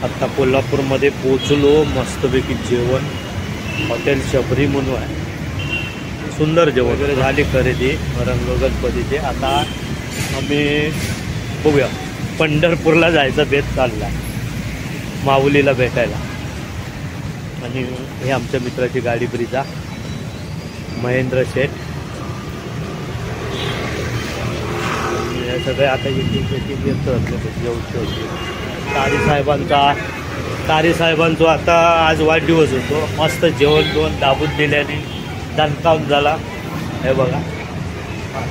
आत्ता कोल्हापूरमध्ये पोचलो. मस्तपैकी जेवण हॉटेल शबरी म्हणून आहे. सुंदर जेवण वगैरे झाली खरेदी रंग गणपतीचे. आता आम्ही बघूया पंढरपूरला जायचा बेत चालला माऊलीला भेटायला. आणि हे आमच्या मित्राची गाडी ब्रिजा महेंद्र शेठ. हे सगळे आता येतात तारी साहेबांचा आता आज वाढदिवस होतो. मस्त जेवण दोन दाबून दिल्याने दणकावून झाला. हे बघा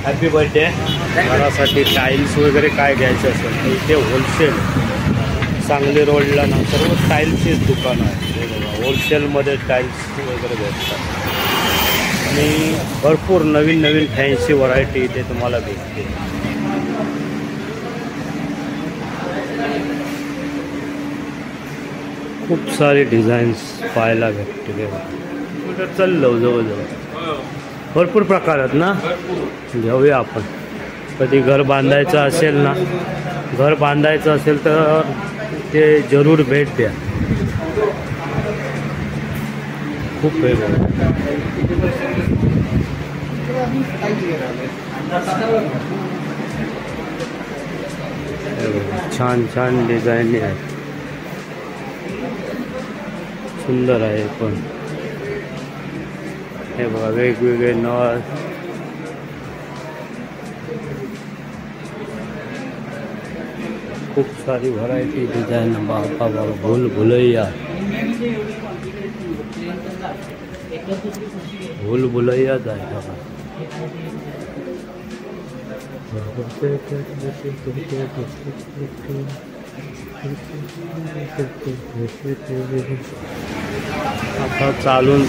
हॅपी बर्थडे. घरासाठी टाईल्स वगैरे काय घ्यायचं असेल तर इथे होलसेल सांगली रोडला ना सर्व टाईल्सचीच दुकान आहे. हे बघा होलसेलमध्ये टाईल्स वगैरे भेटतात आणि भरपूर नवीन नवीन फॅन्सी व्हरायटी इथे तुम्हाला भेटते. खूप सारे डिझाईन्स पाहायला भेटते. चाललो जवळजवळ भरपूर प्रकारात ना. घेऊया आपण. कधी घर बांधायचं असेल ना, घर बांधायचं असेल तर ते जरूर भेट द्या. खूप वेगळं छान छान डिझाईन आहेत. सुंदर आहे पण. हे बघा वेगवेगळे नळ. खूप सारी व्हरायटी डिझाईन. बाबा भूल भुलैया आहे बघा. आता चालून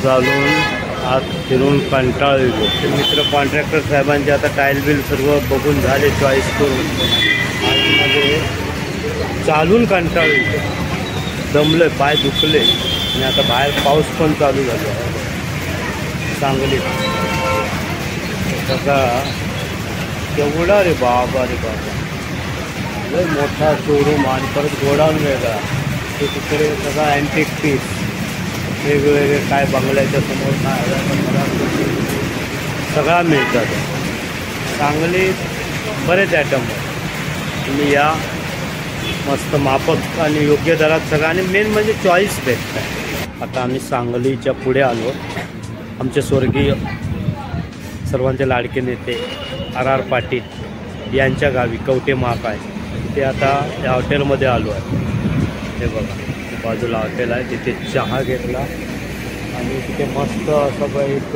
आत फिरून कंटाळलो. ते मित्र कॉन्ट्रॅक्टर साहेबांचे आता टाईल बिल सर्व बघून झाले चॉईस करून. आतमध्ये चालून कंटाळलो, दमले, पाय दुखले. आणि आता बाहेर पाऊस पण चालू झाला सांगलीत. सगळा केवढा रे बाबा रे बाबा. लय मोठा शोरूम आणि परत गोडाऊन वेगळा. ते तिकडे सगळा अँटिक पीस वेगवेगळे काय बंगल्याच्या समोर काय सगळा मिळतात. सांगलीत बरेच आयटम तुम्ही या. मस्त माफक आणि योग्य दरात सगळं आणि मेन म्हणजे चॉईस भेटतं. आता आम्ही सांगलीच्या पुढे आलो. आमचे स्वर्गीय सर्वांचे लाडके नेते RR पाटील यांच्या गावी कवटे महाकाय. ते आता या हॉटेलमध्ये आलो आहे. हे बघा बाजूला हॉटेल आहे. तिथे चहा घेतला आणि तिथे मस्त असं एक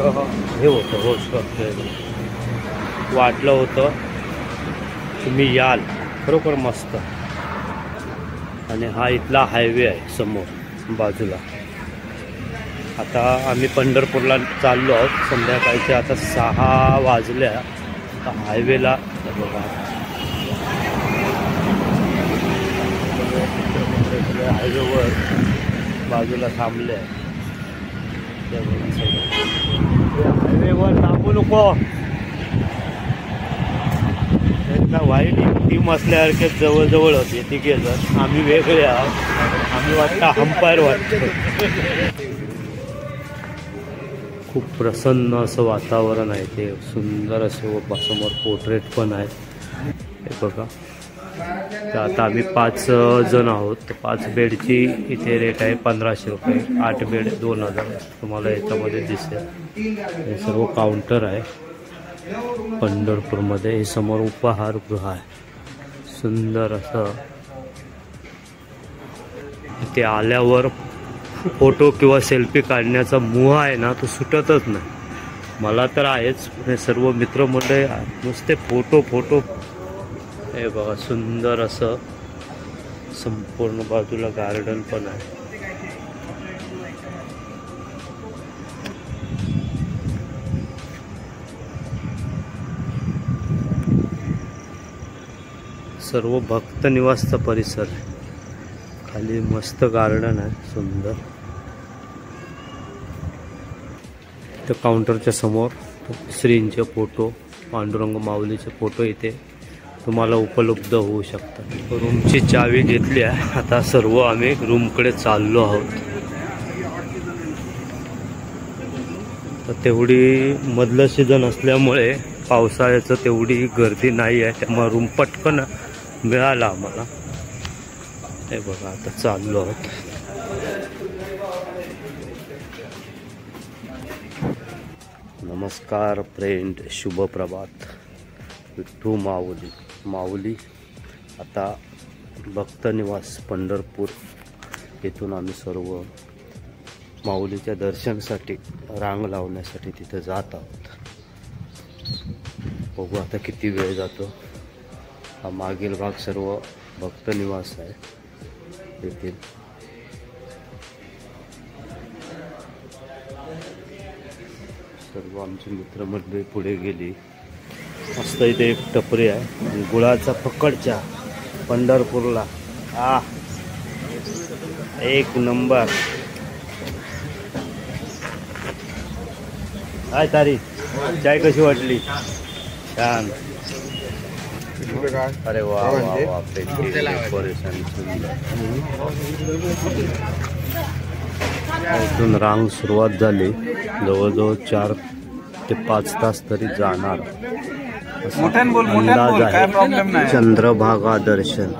हे होतं होस्ट वाटलं होतं तुम्ही याल. खरोखर मस्त. आणि हा इथला हायवे आहे समोर बाजूला. आता आम्ही पंढरपूरला चाललो आहोत. संध्याकाळचे आता 6 वाजल्या. आता हायवेला बघा हायवेवर बाजूला थांबले आहे. हायवेवर थांबू नको. एकदा वाईट टीम असल्यासारखे जवळजवळ होते तिघे जण. आम्ही वेगळे आहोत. आम्ही वाटतं अंपायर वाटतं. खूप प्रसन्न असं वातावरण आहे. ते सुंदर असं समोर पोर्ट्रेट पण आहे. हे बघा. तर आता आम्ही 5 जण आहोत. तर 5 बेडची इथे रेट आहे 1500 रुपये. 8 बेड 2000. तुम्हाला याच्यामध्ये दिसेल. हे सर्व काउंटर आहे पंढरपूरमध्ये. हे समोर उपहारगृह आहे. सुंदर असं. इथे आल्यावर फोटो किंवा सेल्फी काढण्याचा मोह आहे ना तो सुटतच नाही. मला तर आहेच. हे सर्व मित्रमंडळी नुसते फोटो फोटो. हे बघा सुंदर असं संपूर्ण बाजूला गार्डन पण आहे. सर्व भक्त निवासचा परिसर आहे. खाली मस्त गार्डन आहे सुंदर. त्या काउंटरच्या समोर श्रींचे फोटो, पांडुरंग माऊलीचे फोटो इथे तुम्हाला उपलब्ध होऊ शकतात. रूमची चावी घेतली आहे. आता सर्व आम्ही रूमकडे चाललो आहोत. तर तेवढी मधलं सीझन असल्यामुळे पावसाळ्याचं तेवढी गर्दी नाही आहे, त्यामुळे रूम पटकन मिळाला आम्हाला. हे बघा आता चाललो आहोत. नमस्कार फ्रेंड, शुभ प्रभात. विठ्ठू माऊली आता भक्त निवास पंढरपूर येथून आम्ही सर्व माऊलीच्या दर्शनासाठी रांग लावण्यासाठी तिथे जात आहोत. बघू आता किती वेळ जातो. हा मागील भाग सर्व भक्त निवास आहे. येथील सर्व आमचे मित्रमंडळी पुढे गेली. मस्त इथे एक टपरी आहे, गुळाचा फक्कड चहा पंढरपूरला. एक नंबर. काय तारी चाय कशी वाटली? छान. अरे वा वा वा, डेकोरेशन सुंदर. इथून रांग सुरुवात झाली. जवळजवळ 4 ते 5 तास तरी जाणार अंदाज आहे. चंद्रभागा दर्शन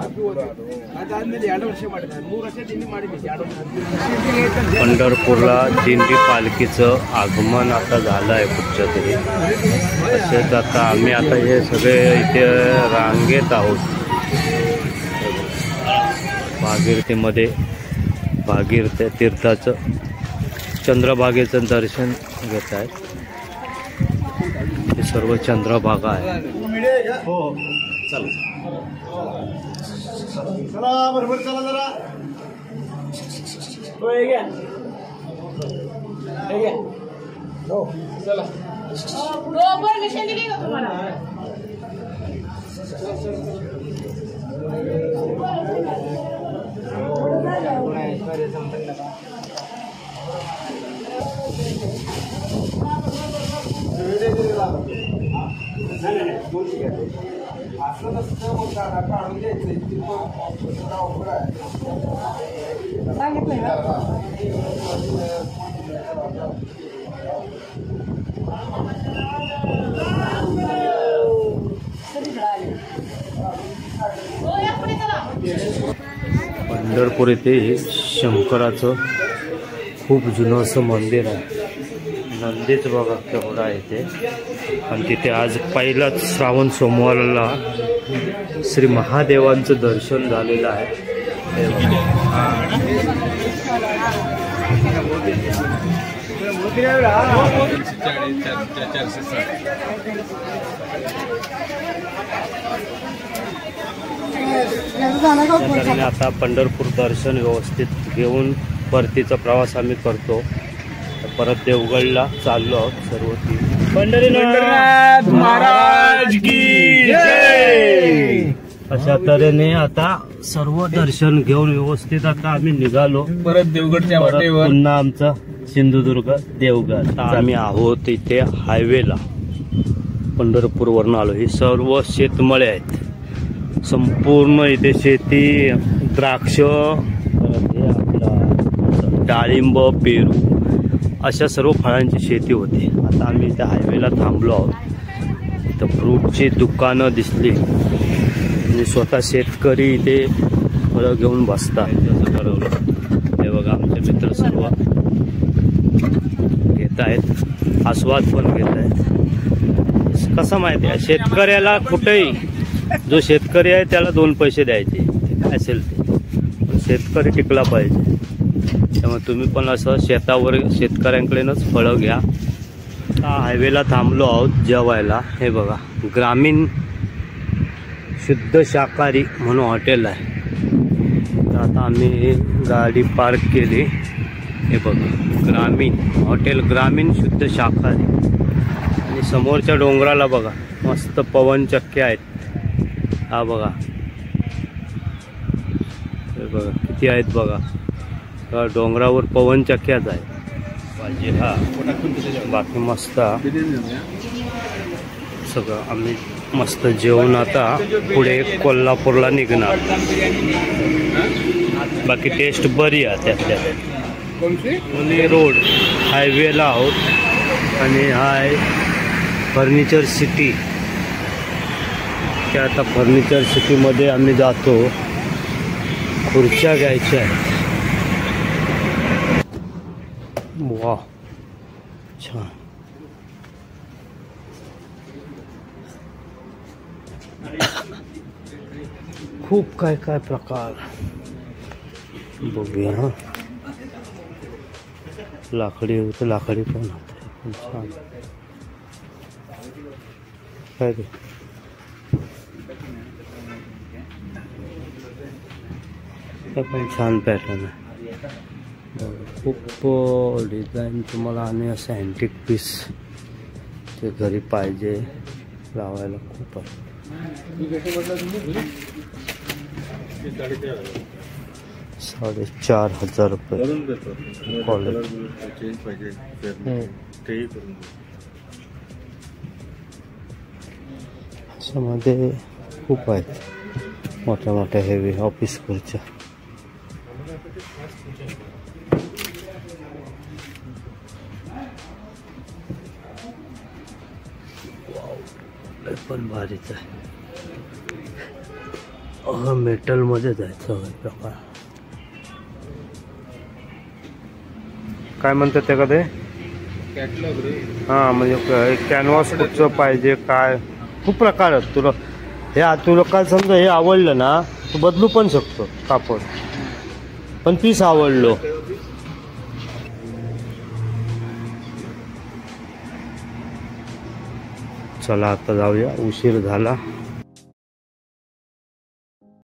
पंढरपूरला दिंडी पालखीचं आगमन आता झालं आहे कुठच्या तरी. तसेच आता आम्ही आता हे सगळे इथे रांगेत आहोत. भागीरथीमध्ये भागीरथी तीर्थाचं चंद्रभागेचं दर्शन घेत आहेत. हे सर्व चंद्रभागा आहे. हो चल चला बरोबर चला जरा. हो चला. पंढरपूर येथे शंकराचं खूप जुनं असं मंदिर आहे. नंदीच बघा केवढा आहे ते. आणि तिथे आज पहिलाच श्रावण सोमवारला श्री महादेवांचं दर्शन झालेलं आहे. आता पंढरपूर दर्शन व्यवस्थित घेऊन परतीचा प्रवास आम्ही करतो. परत देवगडला चाललो आहोत सर्व. पंढरीनाथ महाराज की जय. अशा तऱ्हेने आता सर्व दर्शन घेऊन व्यवस्थित आता आम्ही निघालो परत देवगडच्या वाटेवर. पुन्हा आमचा सिंधुदुर्ग देवगड. आम्ही आहोत इथे हायवेला पंढरपूरवरून आलो. ही सर्व शेतमळे आहेत. संपूर्ण इथे शेती, द्राक्ष, डाळिंब, पेरू अशा सर्व फळांची शेती होती. आता आम्ही इथे हायवेला थांबलो आहोत. इथं फ्रूटची दुकानं दिसली. म्हणजे स्वतः शेतकरी इथे फळं घेऊन बसतात. असं ठरवलं. हे बघा आमचे मित्र सर्व घेत आहेत, आस्वाद पण घेत आहेत. कसं माहिती आहे, शेतकऱ्याला कुठेही जो शेतकरी आहे त्याला 2 पैसे द्यायचे, काय असेल ते. पण शेतकरी टिकला पाहिजे. त्यामुळे तुम्ही पण असं शेतावर शेतकऱ्यांकडेनच फळं घ्या. हायवेला थांबलो आहोत जेवायला. हे बघा ग्रामीण शुद्ध शाकाहारी म्हणून हॉटेल आहे. तर आता आम्ही गाडी पार्क केली. हे बघा ग्रामीण हॉटेल, ग्रामीण शुद्ध शाकाहारी. आणि समोरच्या डोंगराला बघा मस्त पवनचक्क्या आहेत. हा बघा, हे बघा किती आहेत बघा. डोंगरावर पवनचक्क्याच आहे पाहिजे. हा बाकी मस्त सगळं आम्ही मस्त जेवण आता पुढे कोल्हापूरला निघणार. बाकी टेस्ट बरी आहे त्यातल्या पुणे रोड हायवेला आहोत आणि हाय फर्निचर सिटी. त्या आता फर्निचर सिटीमध्ये आम्ही जातो. खुर्च्या घ्यायच्या आहेत. वा छान. खूप काय काय प्रकार बघूया. हा लाकडी होतं, लाकडी पण होतं. छान काय ते पण छान पॅटर्न आहे. खूप डिझाईन तुम्हाला आणि असं अँटिक पीस ते घरी पाहिजे लावायला खूप आहे. 4,500 रुपये. अशामध्ये खूप आहेत मोठ्या मोठ्या हेवी ऑफिस खुर्च्या. पण भारीच आहे. मेटलमध्येच आहे सगळे प्रकार. काय म्हणतात त्या कधी कॅटलॉग रे? हां म्हणजे कॅनव्हास कुठचं पाहिजे काय खूप प्रकार आहेत. तुला काय समजा हे आवडलं ना तू बदलू पण शकतो कापड. पण पीस आवडलो. चला आता जाऊया, उशीर झाला.